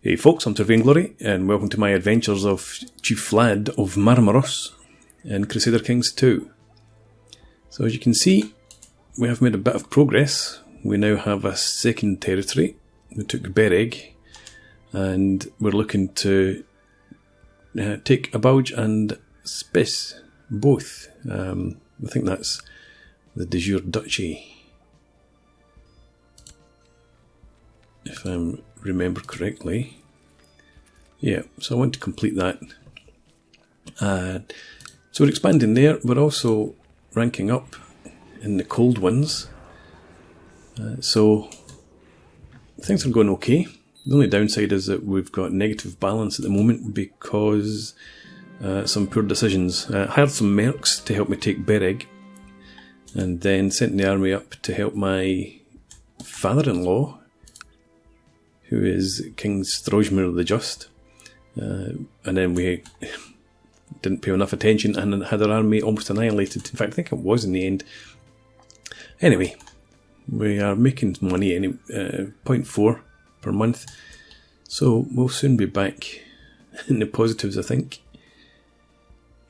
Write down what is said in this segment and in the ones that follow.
Hey folks, I'm Vainglory, and welcome to my adventures of Chief Vlad of Marmaros in Crusader Kings II. So as you can see, we have made a bit of progress. We now have a second territory. We took Bereg, and we're looking to take Abauj and Spes, both. I think that's the de jure duchy, if I remember correctly. Yeah, so I want to complete that. So we're expanding there. We're also ranking up in the cold ones. So things are going okay. The only downside is that we've got negative balance at the moment because some poor decisions. Hired some mercs to help me take Bereg, and then sent the army up to help my father-in-law, who is King Strojmir the Just. And then we didn't pay enough attention and had our army almost annihilated. In fact, I think it was in the end. Anyway, we are making money, 0.4 per month. So we'll soon be back in the positives, I think.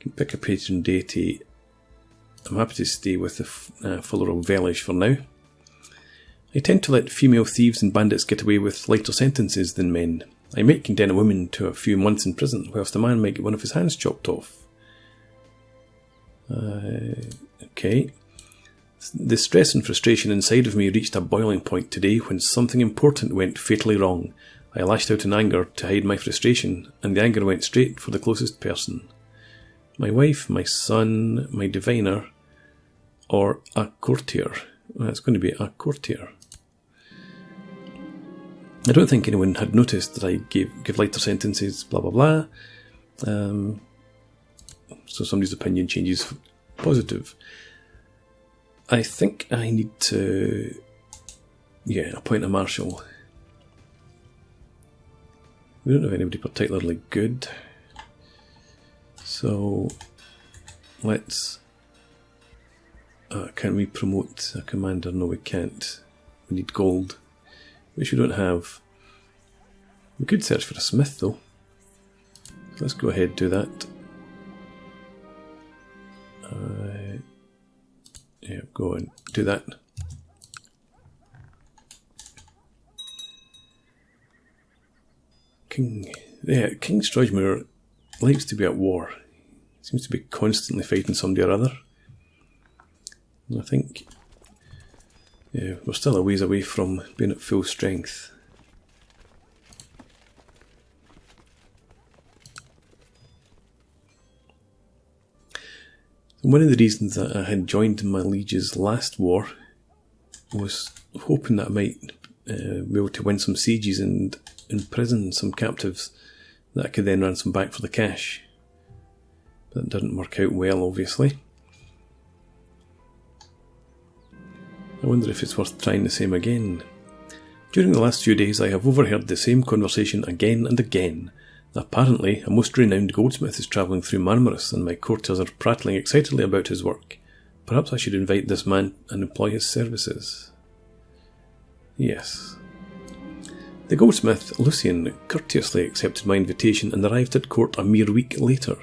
You can pick a patron deity. I'm happy to stay with the Fuller of Velish for now. I tend to let female thieves and bandits get away with lighter sentences than men. I might condemn a woman to a few months in prison, whilst a man might get one of his hands chopped off. Okay. The stress and frustration inside of me reached a boiling point today when something important went fatally wrong. I lashed out in anger to hide my frustration, and the anger went straight for the closest person. My wife, my son, my diviner, or a courtier. Well, it's going to be a courtier. I don't think anyone had noticed that I give lighter sentences, blah blah blah. So somebody's opinion changes positive. I think I need to, appoint a marshal. We don't have anybody particularly good. So let's... can we promote a commander? No, we can't. We need gold, which we don't have. We could search for a smith though. Let's go ahead and do that. Yeah, go and do that. King Strojmir likes to be at war. He seems to be constantly fighting somebody or other. And I think we're still a ways away from being at full strength. One of the reasons that I had joined my liege's last war was hoping that I might be able to win some sieges and imprison some captives that I could then ransom back for the cash. But that didn't work out well, obviously. I wonder if it's worth trying the same again. During the last few days I have overheard the same conversation again and again. Apparently, a most renowned goldsmith is travelling through Marmaros, and my courtiers are prattling excitedly about his work. Perhaps I should invite this man and employ his services. Yes. The goldsmith, Lucian, courteously accepted my invitation and arrived at court a mere week later.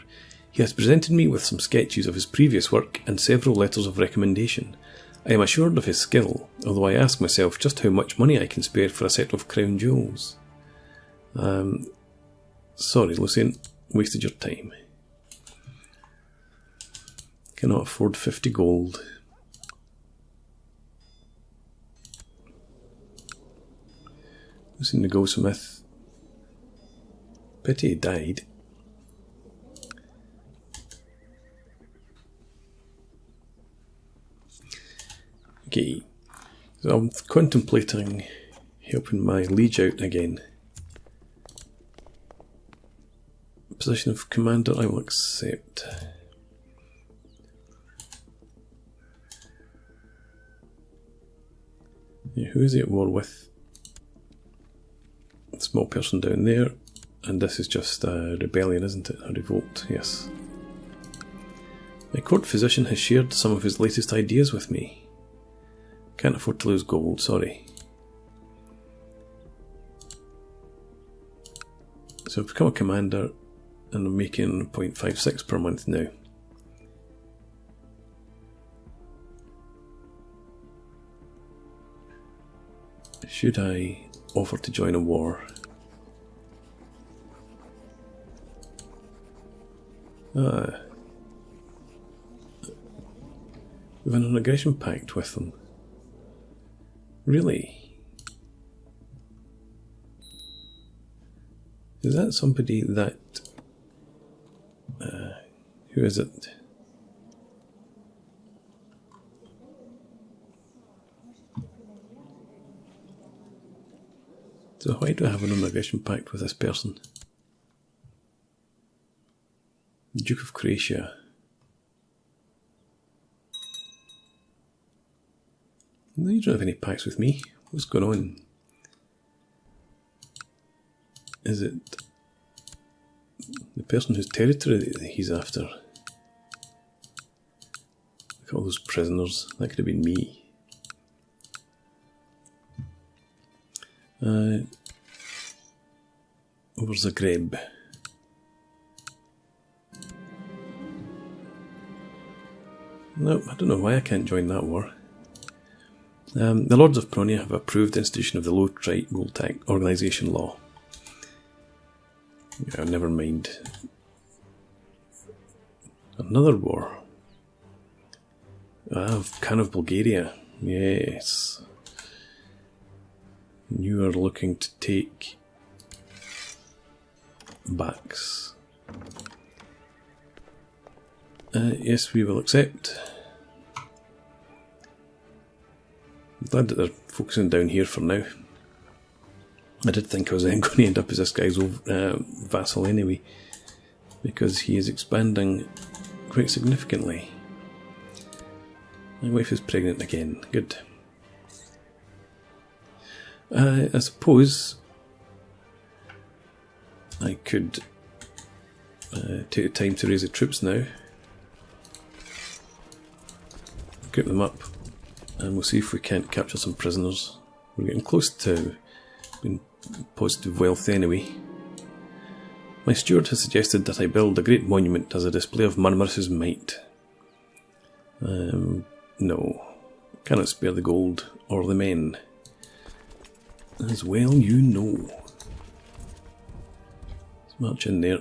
He has presented me with some sketches of his previous work and several letters of recommendation. I am assured of his skill, although I ask myself just how much money I can spare for a set of crown jewels. Sorry, Lucian, wasted your time. Cannot afford 50 gold. Lucian the goldsmith. Pity he died. Okay, so I'm contemplating helping my liege out again. Position of commander, I will accept. Yeah, who is he at war with? A small person down there, and this is just a rebellion, isn't it? A revolt, yes. My court physician has shared some of his latest ideas with me. Can't afford to lose gold, sorry. So I've become a commander and I'm making 0.56 per month now. Should I offer to join a war? We have an aggression pact with them. Really? Is that somebody that... who is it? So why do I have an aggression pact with this person? Duke of Croatia. No, you don't have any pacts with me. What's going on? Is it the person whose territory that he's after? Look at all those prisoners. That could have been me. Over Zagreb. No, I don't know why I can't join that war. The Lords of Pronia have approved the institution of the Low Tribal Organisation Law. Yeah, never mind. Another war. Khan of Bulgaria. Yes. You are looking to take backs. Yes, we will accept. I'm glad that they're focusing down here for now. I did think I was then going to end up as this guy's vassal anyway, because he is expanding quite significantly. My wife is pregnant again. Good. I suppose I could take the time to raise the troops now. Group them up, and we'll see if we can't capture some prisoners. We're getting close to being positive wealth anyway. My steward has suggested that I build a great monument as a display of Marmaros' might. No, cannot spare the gold or the men. As well you know. Let's march in there.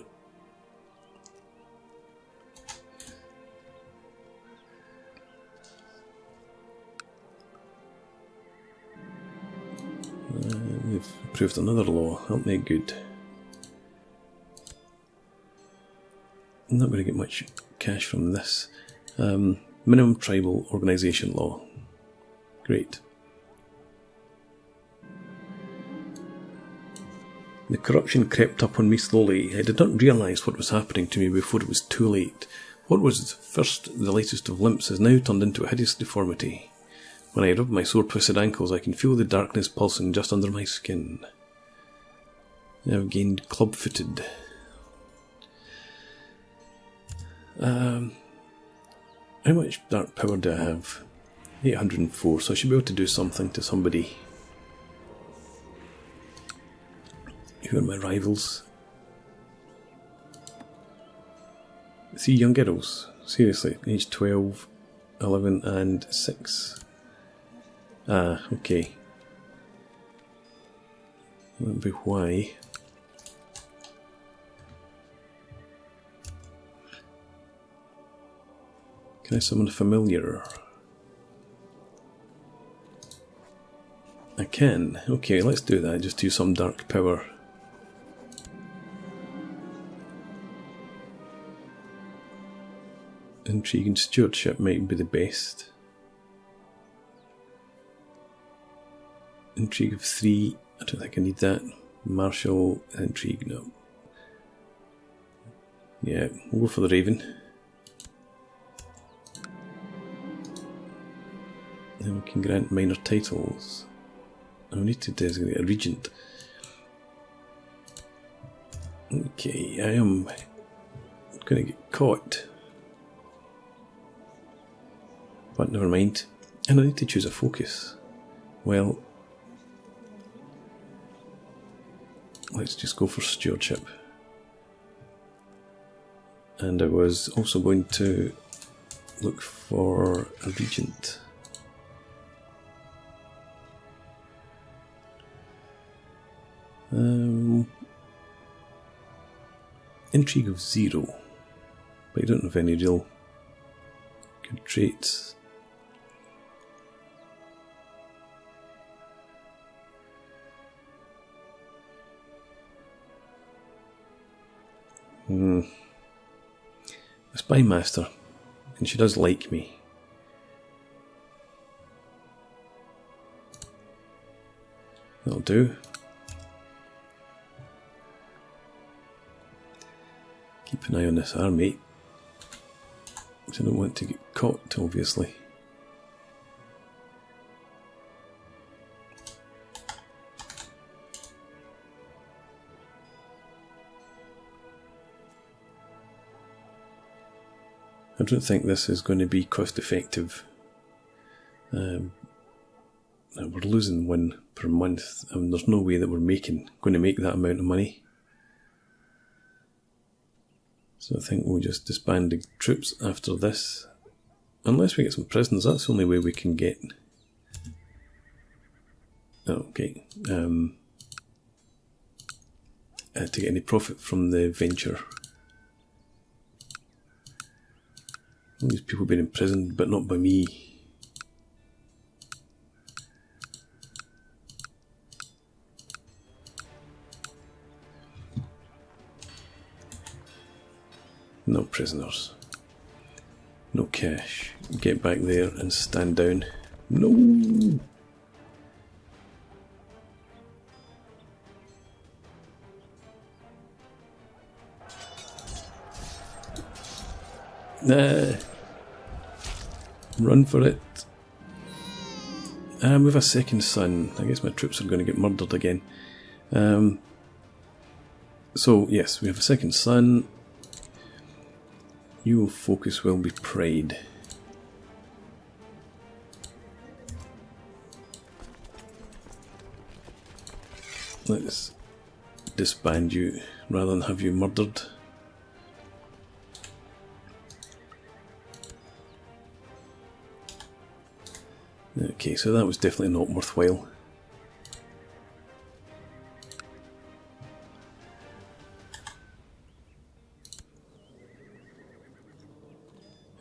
They've approved another law, aren't they? Good. I'm not going to get much cash from this. Minimum tribal organisation law. Great. The corruption crept up on me slowly. I did not realise what was happening to me before it was too late. What was first the lightest of limps has now turned into a hideous deformity. When I rub my sore twisted ankles, I can feel the darkness pulsing just under my skin. I have gained club-footed. How much dark power do I have? 804, so I should be able to do something to somebody. Who are my rivals? 3 young girls. Seriously, age 12, 11 and 6. Ah, okay. That'd be why. Can I summon a familiar? I can. Okay, let's do that. Just do some dark power. Intrigue and stewardship might be the best. Intrigue of 3, I don't think I need that. Martial, intrigue, no. Yeah, we'll go for the Raven. Then we can grant minor titles. I need to designate a regent. Okay, I am going to get caught. But never mind. And I need to choose a focus. Well, let's just go for stewardship. and I was also going to look for a regent. Intrigue of 0, but I don't have any real good traits. A spy master, and she does like me. That'll do. Keep an eye on this army, because I don't want to get caught, obviously. I don't think this is going to be cost effective. We're losing one per month, and there's no way that we're going to make that amount of money. So I think we'll just disband the troops after this. Unless we get some prisoners, that's the only way we can get... Okay. To get any profit from the venture. All these people being imprisoned, but not by me. No prisoners. No cash. Get back there and stand down. No! Nah. Run for it. We have a second son. I guess my troops are going to get murdered again. So, yes, we have a second son. Your focus will be pride. Let's disband you rather than have you murdered. Okay, so that was definitely not worthwhile.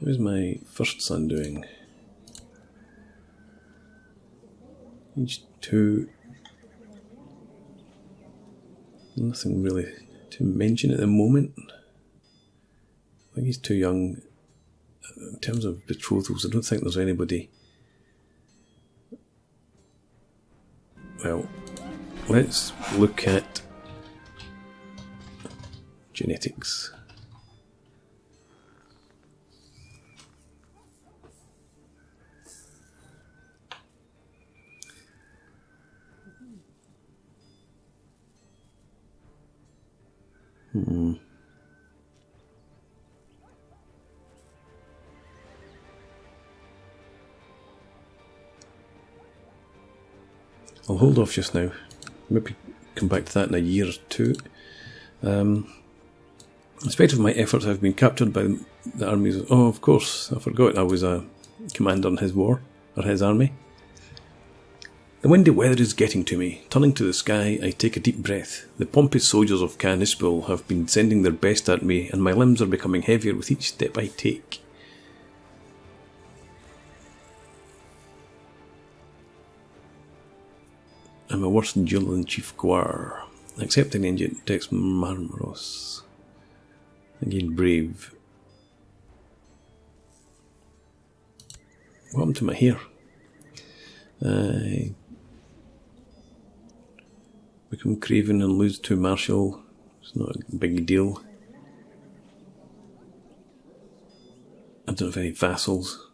How's my first son doing? Age 2. Nothing really to mention at the moment. I think he's too young. In terms of betrothals, I don't think there's anybody. Well, let's look at genetics. I'll hold off just now. Maybe come back to that in a year or two. In spite of my efforts, I've been captured by the armies. Oh, of course, I forgot I was a commander in his war, or his army. The windy weather is getting to me. Turning to the sky, I take a deep breath. The pompous soldiers of Canispel have been sending their best at me, and my limbs are becoming heavier with each step I take. I'm a worse dueler than Chief Guar. Accepting engine text Marmaros. Again, brave. What happened to my hair? Become craven and lose 2 martial. It's not a big deal. I don't have any vassals.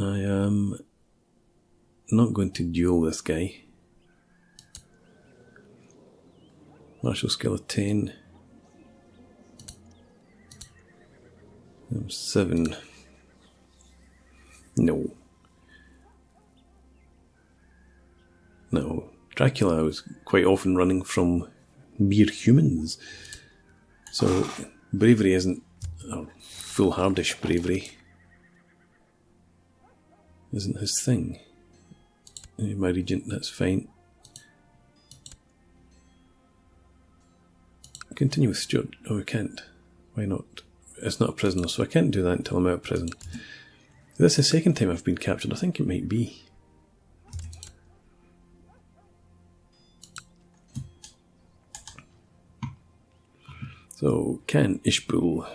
I am not going to duel this guy. Martial skill of 10. I'm 7. No. No. Dracula was quite often running from mere humans. So bravery isn't, or foolhardish bravery isn't his thing. My regent, that's fine. Continue with Stuart. Oh, I can't. Why not? It's not a prisoner, so I can't do that until I'm out of prison. This is the second time I've been captured. I think it might be. So, Khan Ishbul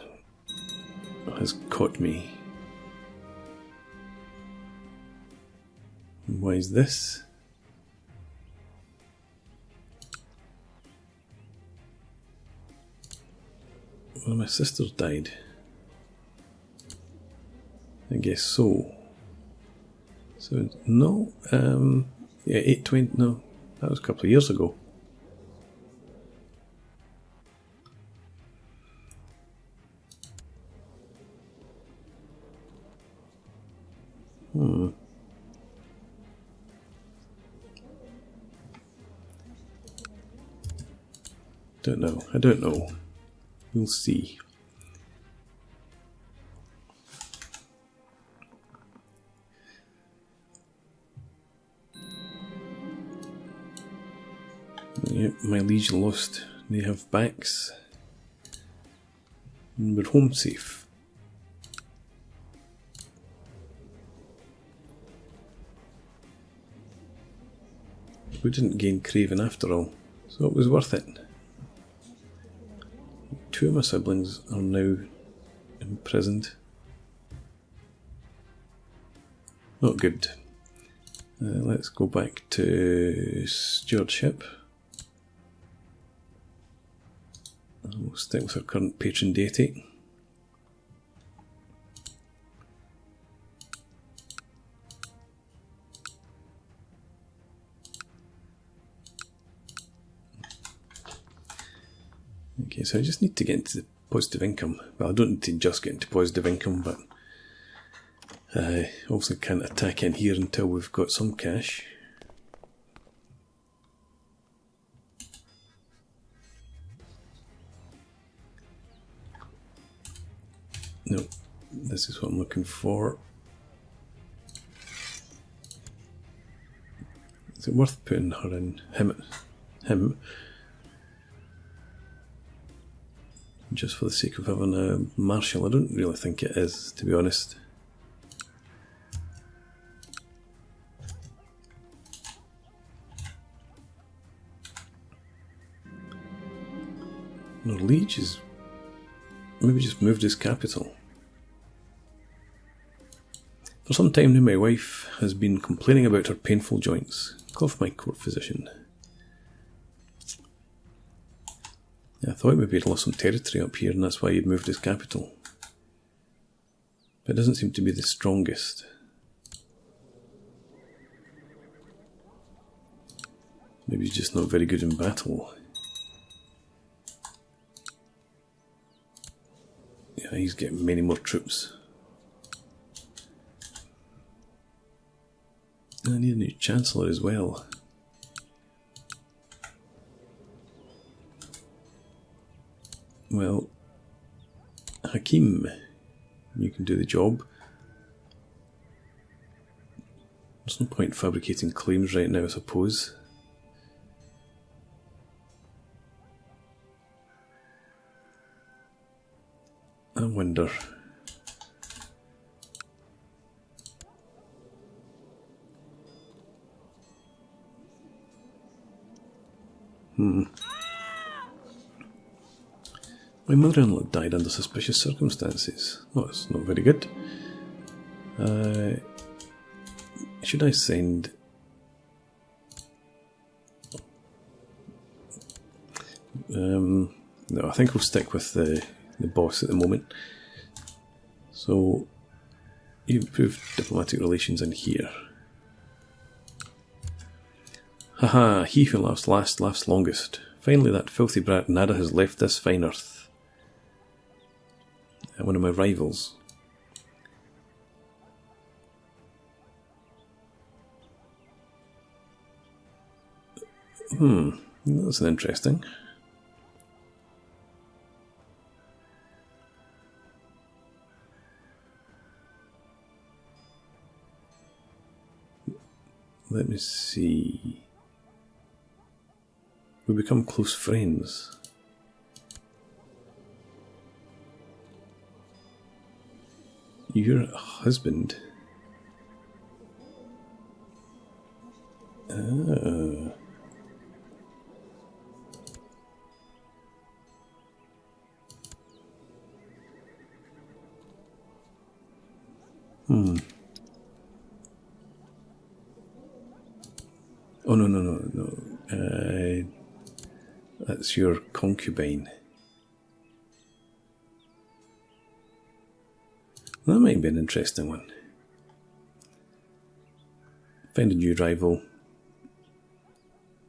has caught me. Why is this? Well, my sister died. I guess so. So, no, yeah, 820, no, that was a couple of years ago. Don't know, I don't know. We'll see. Yep, my liege lost. They have backs. And we're home safe. We didn't gain Craven after all, so it was worth it. Two of my siblings are now imprisoned. Not good. Let's go back to stewardship. We'll stick with our current patron deity. Okay, so I just need to get into the positive income. Well, I don't need to just get into positive income, but I also can't attack in here until we've got some cash. No, this is what I'm looking for. Is it worth putting her in? Him? Just for the sake of having a marshal? I don't really think it is, to be honest. No, liege is maybe just moved his capital. For some time now, my wife has been complaining about her painful joints. Call for my court physician. Yeah, I thought maybe he'd lost some territory up here and that's why he'd moved his capital. But it doesn't seem to be the strongest. Maybe he's just not very good in battle. Yeah, he's getting many more troops. I need a new chancellor as well. Well, Hakim, you can do the job. There's no point fabricating claims right now, I suppose. I wonder. My mother-in-law died under suspicious circumstances. Well, it's not very good. Should I send... no, I think I'll stick with the boss at the moment. So, you improved diplomatic relations in here. Haha, he who laughs last laughs longest. Finally that filthy brat Nada has left this fine earth. One of my rivals. That's an interesting. let me see. We become close friends. Your husband? Ah. Oh, no. That's your concubine. That might be an interesting one. Find a new rival.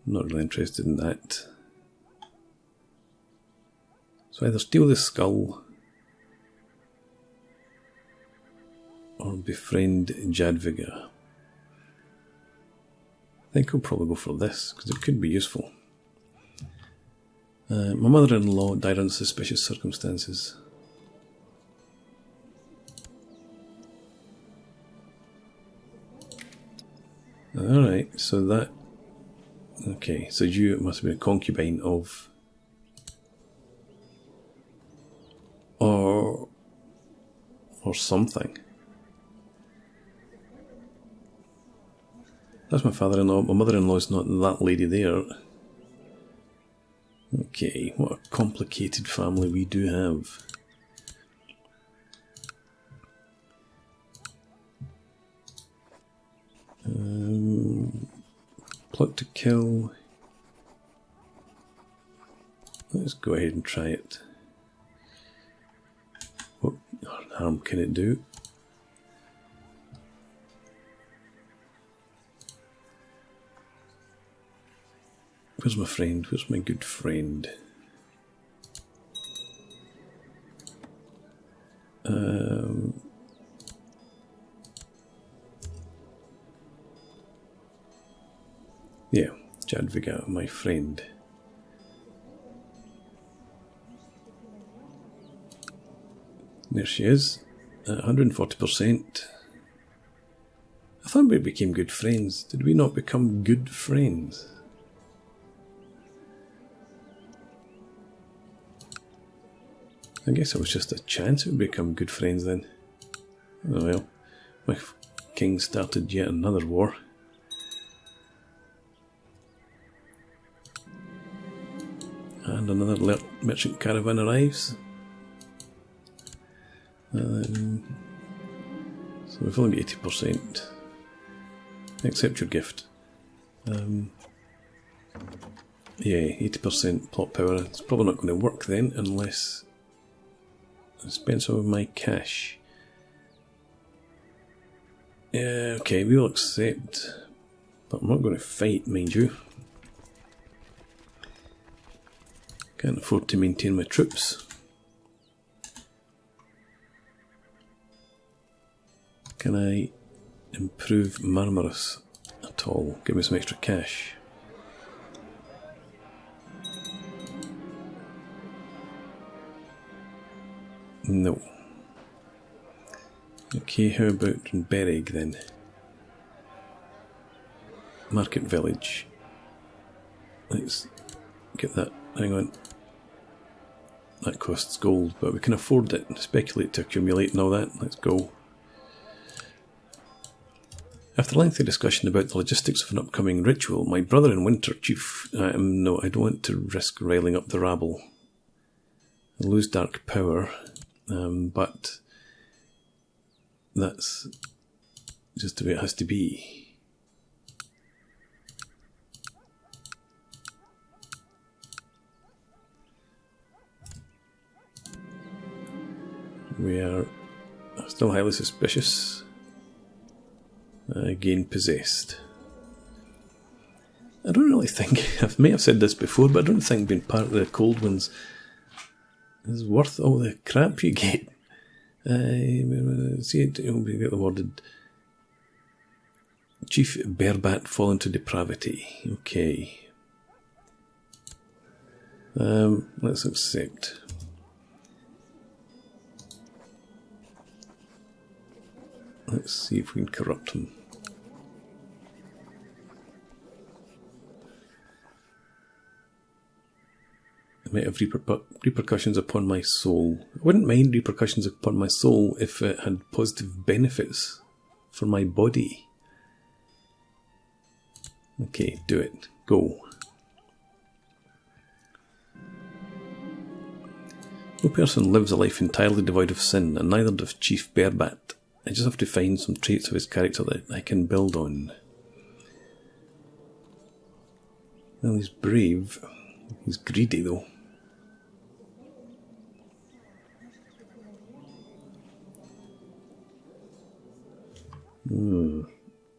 Not really interested in that. So either steal the skull or befriend Jadviga. I think I'll probably go for this because it could be useful. My mother-in-law died under suspicious circumstances. Alright, so that... Okay, so you must have been a concubine of... Or something. That's my father-in-law. My mother-in-law's not that lady there. Okay, what a complicated family we do have. Plot to kill. Let's go ahead and try it. What harm can it do? Where's my friend? Where's my good friend? Yeah, Jadviga, my friend. There she is, at 140%. I thought we became good friends. Did we not become good friends? I guess it was just a chance we'd become good friends then. Oh well, my king started yet another war. And another merchant caravan arrives. So we've only got 80%. Accept your gift. Yeah, 80% plot power. It's probably not going to work then unless I spend some of my cash. Yeah, okay, we'll accept. But I'm not going to fight, mind you. Can't afford to maintain my troops. Can I improve Marmaros at all? Give me some extra cash. No. Okay, how about Bereg then? Market Village. Let's get that. Hang on. That costs gold, but we can afford it. Speculate to accumulate and all that. Let's go. After lengthy discussion about the logistics of an upcoming ritual, my brother in winter, Chief... no, I don't want to risk riling up the rabble. I lose dark power, but that's just the way it has to be. We are still highly suspicious. Again, possessed. I don't really think, I may have said this before, but I don't think being part of the cold ones is worth all the crap you get. See it, you'll get awarded Chief Berbat fall into depravity. Okay. Let's accept. Let's see if we can corrupt him. might have repercussions upon my soul. I wouldn't mind repercussions upon my soul if it had positive benefits for my body. Okay, do it. Go. No person lives a life entirely devoid of sin, and neither does Chief Berbat. I just have to find some traits of his character that I can build on. Well, he's brave. He's greedy, though.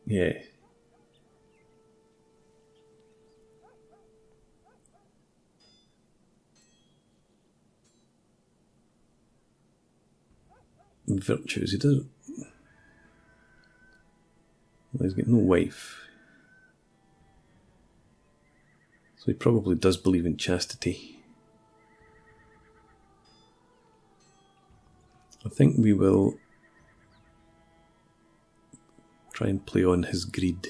Yeah. Virtues, he doesn't. Well, he's got no wife. So he probably does believe in chastity. I think we will try and play on his greed.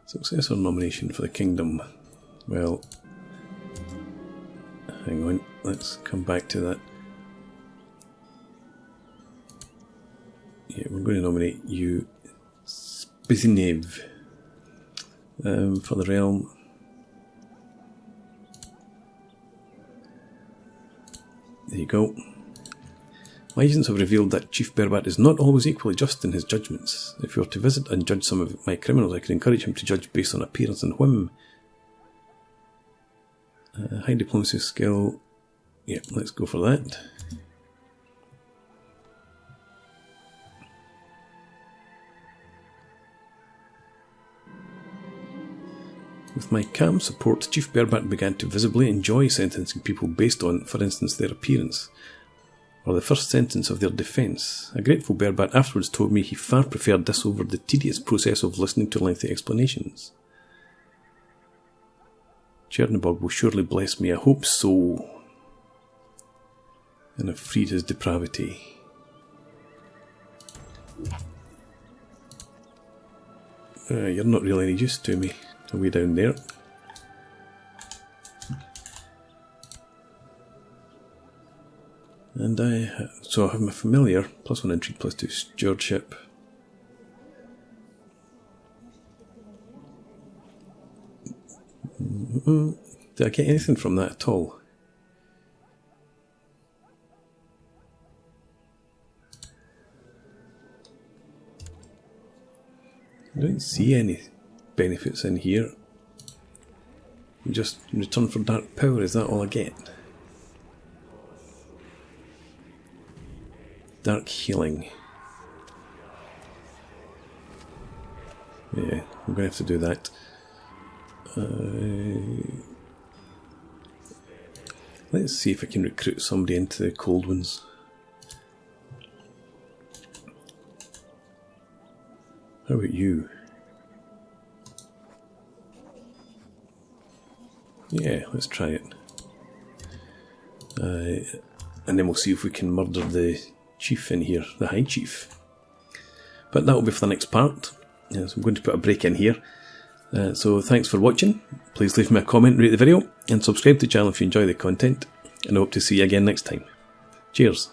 Successor nomination for the kingdom. Well, hang on, let's come back to that. Yeah, we're going to nominate you, Spiznev, for the realm. There you go. My agents have revealed that Chief Berbat is not always equally just in his judgments. If you were to visit and judge some of my criminals, I could encourage him to judge based on appearance and whim. High diplomacy skill. Yep, let's go for that. With my calm support, Chief Berbat began to visibly enjoy sentencing people based on, for instance, their appearance, or the first sentence of their defence. A grateful Berbat afterwards told me he far preferred this over the tedious process of listening to lengthy explanations. Chernobog will surely bless me, I hope so, and have freed his depravity. You're not really any use to me. Are we down there? And so I have my familiar, +1 intrigue, +2 stewardship. Did I get anything from that at all? I don't see any benefits in here. Just in return for dark power, is that all I get? Dark healing. Yeah, I'm going to have to do that. Let's see if I can recruit somebody into the cold ones. How about you? Yeah, let's try it. And then we'll see if we can murder the chief in here, the High Chief. But that'll be for the next part. So I'm going to put a break in here. So thanks for watching. Please leave me a comment, rate the video, and subscribe to the channel if you enjoy the content. And I hope to see you again next time. Cheers.